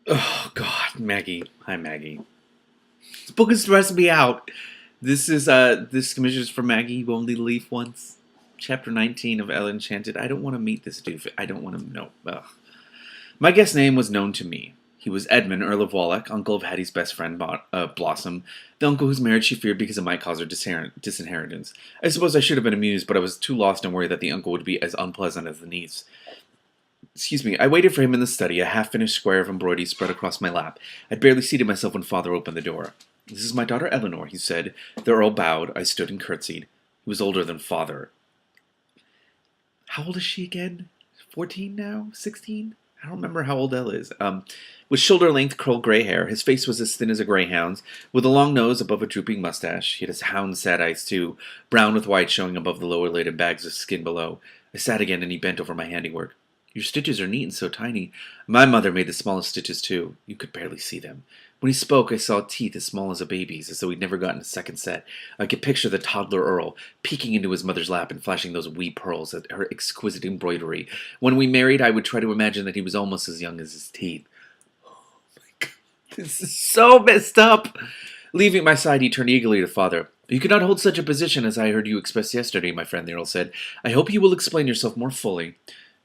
Oh, God, Maggie. Hi, Maggie. This book is stressing me out. This commission is for Maggie, You Only Leave Once. Chapter 19 of Ella Enchanted. I don't want to meet this dude. I don't want to know. Ugh. My guest's name was known to me. He was Edmund, Earl of Wallach, uncle of Hattie's best friend, Blossom, the uncle whose marriage she feared because it might cause her disinheritance. I suppose I should have been amused, but I was too lost and worried that the uncle would be as unpleasant as the niece. Excuse me, I waited for him in the study, a half-finished square of embroidery spread across my lap. I'd barely seated myself when Father opened the door. "This is my daughter Eleanor," he said. The Earl bowed. I stood and curtsied. He was older than Father. How old is she again? 14 now? 16? I don't remember how old Ella is. With shoulder-length curled gray hair, his face was as thin as a greyhound's, with a long nose above a drooping mustache. He had his hound-sad eyes, too, brown with white showing above the lower lid and bags of skin below. I sat again, and he bent over my handiwork. "Your stitches are neat and so tiny. My mother made the smallest stitches, too. You could barely see them. When he spoke, I saw teeth as small as a baby's, as though he'd never gotten a second set. I could picture the toddler Earl, peeking into his mother's lap and flashing those wee pearls at her exquisite embroidery. When we married, I would try to imagine that he was almost as young as his teeth. Oh my God, this is so messed up." Leaving my side, he turned eagerly to Father. "You could not hold such a position as I heard you express yesterday, my friend," the Earl said. "I hope you will explain yourself more fully."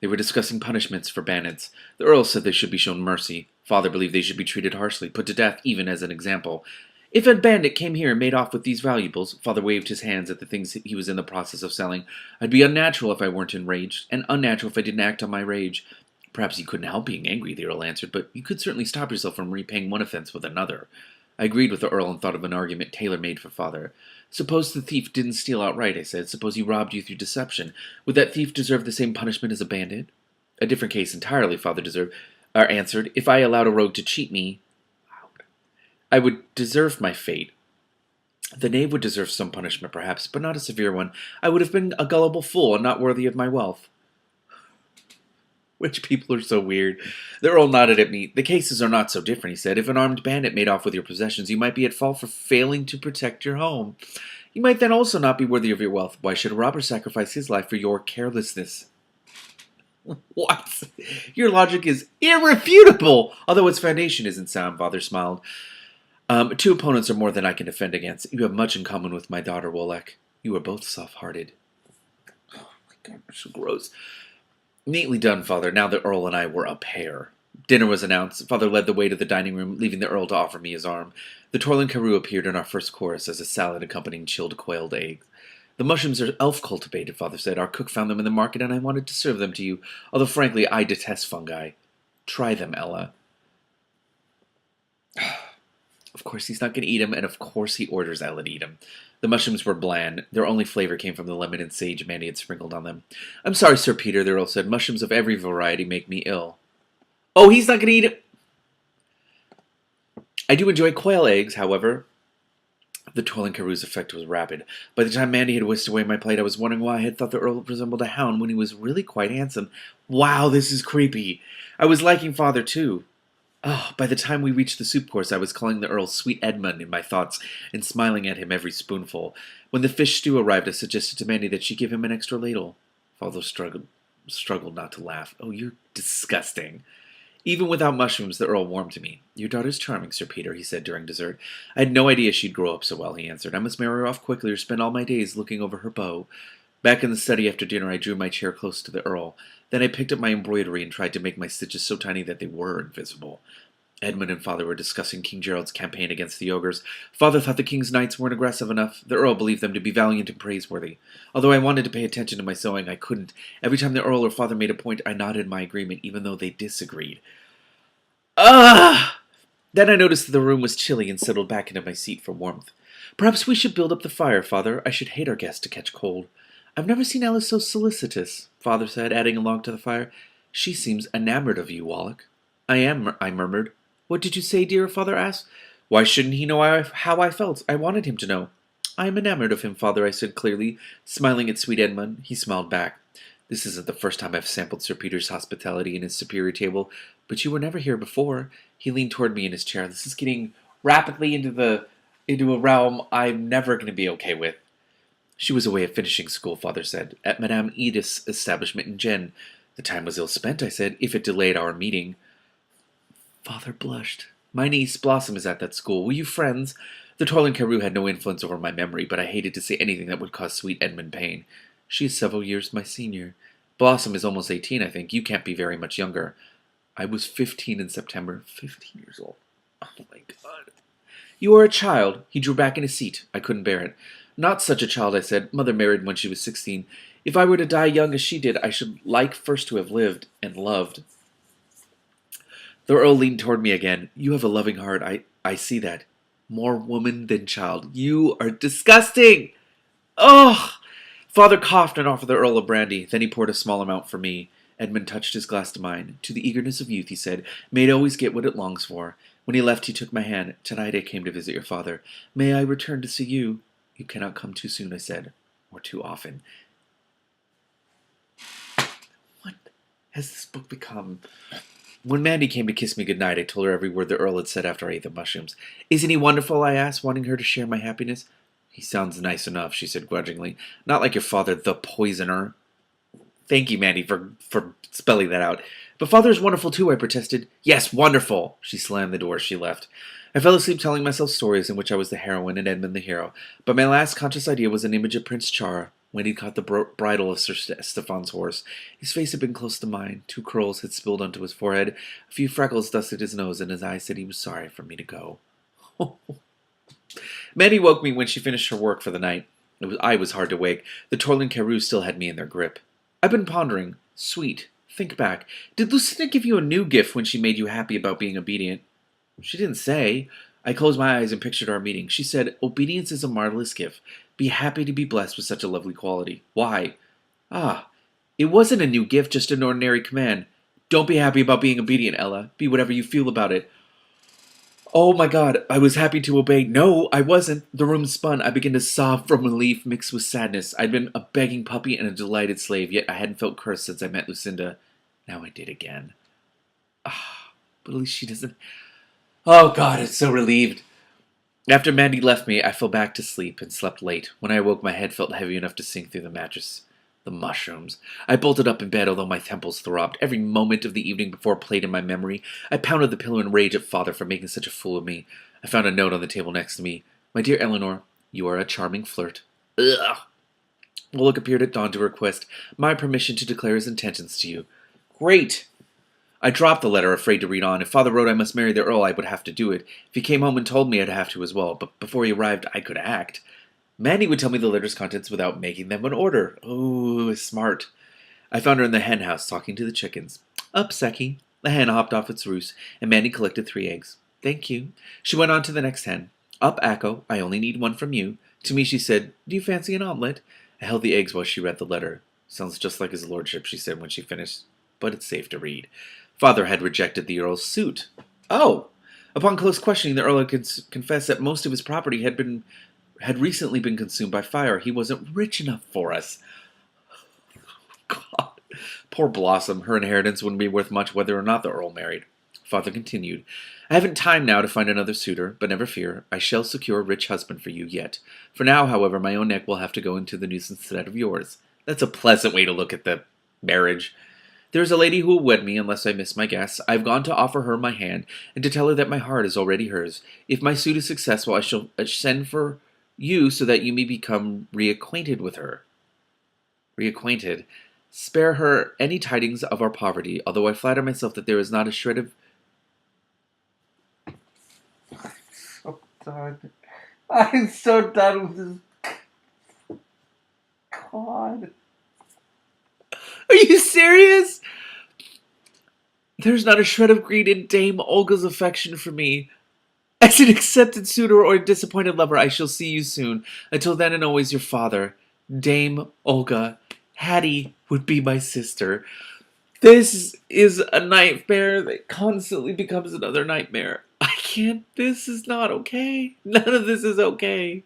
They were discussing punishments for bandits. The Earl said they should be shown mercy. Father believed they should be treated harshly, put to death even as an example. "If a bandit came here and made off with these valuables," Father waved his hands at the things he was in the process of selling, "I'd be unnatural if I weren't enraged, and unnatural if I didn't act on my rage." "Perhaps you couldn't help being angry," the Earl answered, "but you could certainly stop yourself from repaying one offense with another." I agreed with the Earl and thought of an argument tailor-made for Father. "Suppose the thief didn't steal outright," I said. "Suppose he robbed you through deception. Would that thief deserve the same punishment as a bandit?" "A different case entirely," Father answered. "If I allowed a rogue to cheat me, I would deserve my fate. The knave would deserve some punishment, perhaps, but not a severe one. I would have been a gullible fool and not worthy of my wealth." Which people are so weird. The Earl nodded at me. "The cases are not so different," he said. "If an armed bandit made off with your possessions, you might be at fault for failing to protect your home. You might then also not be worthy of your wealth. Why should a robber sacrifice his life for your carelessness?" What? Your logic is irrefutable, although its foundation isn't sound," Father smiled. Two opponents are more than I can defend against. You have much in common with my daughter, Wallach. You are both soft-hearted." Oh my God, you're so gross. "Neatly done, Father. Now the Earl and I were a pair." Dinner was announced. Father led the way to the dining room, leaving the Earl to offer me his arm. The twirling caroo appeared in our first course as a salad accompanying chilled quailed eggs. "The mushrooms are elf-cultivated," Father said. "Our cook found them in the market, and I wanted to serve them to you, although frankly I detest fungi. Try them, Ella." Of course he's not going to eat them, and of course he orders Ella to eat them. The mushrooms were bland. Their only flavor came from the lemon and sage Mandy had sprinkled on them. "I'm sorry, Sir Peter," the Earl said. "Mushrooms of every variety make me ill." "Oh, he's not going to eat it!" "I do enjoy quail eggs, however." The twirling caroo's effect was rapid. By the time Mandy had whisked away my plate, I was wondering why I had thought the Earl resembled a hound when he was really quite handsome. Wow, this is creepy. I was liking Father, too. Oh, by the time we reached the soup course, I was calling the Earl Sweet Edmund in my thoughts and smiling at him every spoonful. When the fish stew arrived, I suggested to Mandy that she give him an extra ladle. Father struggled not to laugh. "Oh, you're disgusting." Even without mushrooms, the Earl warmed to me. "Your daughter's charming, Sir Peter," he said during dessert. "I had no idea she'd grow up so well," he answered. "I must marry her off quickly or spend all my days looking over her bow." Back in the study after dinner, I drew my chair close to the Earl. Then I picked up my embroidery and tried to make my stitches so tiny that they were invisible. Edmund and Father were discussing King Gerald's campaign against the ogres. Father thought the king's knights weren't aggressive enough. The Earl believed them to be valiant and praiseworthy. Although I wanted to pay attention to my sewing, I couldn't. Every time the Earl or Father made a point, I nodded my agreement, even though they disagreed. Ah! Then I noticed that the room was chilly and settled back into my seat for warmth. "Perhaps we should build up the fire, Father. I should hate our guest to catch cold." "I've never seen Alice so solicitous," Father said, adding a log to the fire. "She seems enamored of you, Wallach." "I am," I murmured. "What did you say, dear?" Father asked. Why shouldn't he know how I felt? I wanted him to know. "I am enamored of him, Father," I said clearly, smiling at sweet Edmund. He smiled back. "This isn't the first time I've sampled Sir Peter's hospitality in his superior table, but you were never here before." He leaned toward me in his chair. "This is getting rapidly into a realm I'm never going to be okay with." "She was away at finishing school," Father said, "at Madame Edith's establishment in Jen." "The time was ill spent," I said, "if it delayed our meeting." Father blushed. My niece, Blossom, is at that school. Were you friends? The Torlin Carew had no influence over my memory, but I hated to say anything that would cause sweet Edmund pain. She is several years my senior. Blossom is almost 18, I think. You can't be very much younger. I was 15 in September. 15 years old. Oh my god. You are a child. He drew back in his seat. I couldn't bear it. Not such a child, I said. Mother married when she was 16. If I were to die young as she did, I should like first to have lived and loved. The Earl leaned toward me again. You have a loving heart. I see that. More woman than child. You are disgusting! Oh! Father coughed and offered the Earl a brandy. Then he poured a small amount for me. Edmund touched his glass to mine. To the eagerness of youth, he said, may it always get what it longs for. When he left, he took my hand. Tonight I came to visit your father. May I return to see you? You cannot come too soon, I said. Or too often. What has this book become? When Mandy came to kiss me goodnight, I told her every word the Earl had said after I ate the mushrooms. Isn't he wonderful? I asked, wanting her to share my happiness. He sounds nice enough, she said grudgingly. Not like your father, the poisoner. Thank you, Mandy, for spelling that out. But father is wonderful too, I protested. Yes, wonderful. She slammed the door as she left. I fell asleep telling myself stories in which I was the heroine and Edmund the hero. But my last conscious idea was an image of Prince Char when he caught the bridle of Sir Stephan's horse. His face had been close to mine. 2 curls had spilled onto his forehead. A few freckles dusted his nose, and his eyes said he was sorry for me to go. Mandy woke me when she finished her work for the night. I was hard to wake. The Torlin Carew still had me in their grip. I've been pondering. Sweet. Think back. Did Lucinda give you a new gift when she made you happy about being obedient? She didn't say. I closed my eyes and pictured our meeting. She said, obedience is a marvelous gift. Be happy to be blessed with such a lovely quality. Why? Ah, it wasn't a new gift, just an ordinary command. Don't be happy about being obedient, Ella. Be whatever you feel about it. Oh my God, I was happy to obey. No, I wasn't. The room spun. I began to sob from relief mixed with sadness. I'd been a begging puppy and a delighted slave, yet I hadn't felt cursed since I met Lucinda. Now I did again. Ah, but at least she doesn't... Oh God, it's so relieved. After Mandy left me, I fell back to sleep and slept late. When I awoke, my head felt heavy enough to sink through the mattress. The mushrooms. I bolted up in bed, although my temples throbbed. Every moment of the evening before played in my memory. I pounded the pillow in rage at father for making such a fool of me. I found a note on the table next to me. My dear Eleanor, you are a charming flirt. Ugh. Bullock appeared at dawn to request my permission to declare his intentions to you. Great! I dropped the letter, afraid to read on. If father wrote I must marry the Earl, I would have to do it. If he came home and told me, I'd have to as well. But before he arrived, I could act. Mandy would tell me the letter's contents without making them an order. Oh, smart. I found her in the hen house talking to the chickens. Up, Seki. The hen hopped off its roost, and Mandy collected 3 eggs. Thank you. She went on to the next hen. Up, Akko. I only need 1 from you. To me, she said, do you fancy an omelet? I held the eggs while she read the letter. Sounds just like his lordship, she said when she finished. But it's safe to read. Father had rejected the Earl's suit. Oh! Upon close questioning, the Earl had confessed that most of his property had recently been consumed by fire. He wasn't rich enough for us. God. Poor Blossom. Her inheritance wouldn't be worth much whether or not the Earl married. Father continued, I haven't time now to find another suitor, but never fear. I shall secure a rich husband for you yet. For now, however, my own neck will have to go into the noose instead of yours. That's a pleasant way to look at the marriage. There is a lady who will wed me unless I miss my guess. I have gone to offer her my hand, and to tell her that my heart is already hers. If my suit is successful, I shall send for you so that you may become reacquainted with her. Reacquainted. Spare her any tidings of our poverty, although I flatter myself that there is not a shred of... I'm so done with this. God. Are you serious? There's not a shred of greed in Dame Olga's affection for me. As an accepted suitor or a disappointed lover, I shall see you soon. Until then and always your father, Dame Olga. Hattie would be my sister. This is a nightmare that constantly becomes another nightmare. I can't. This is not okay. None of this is okay.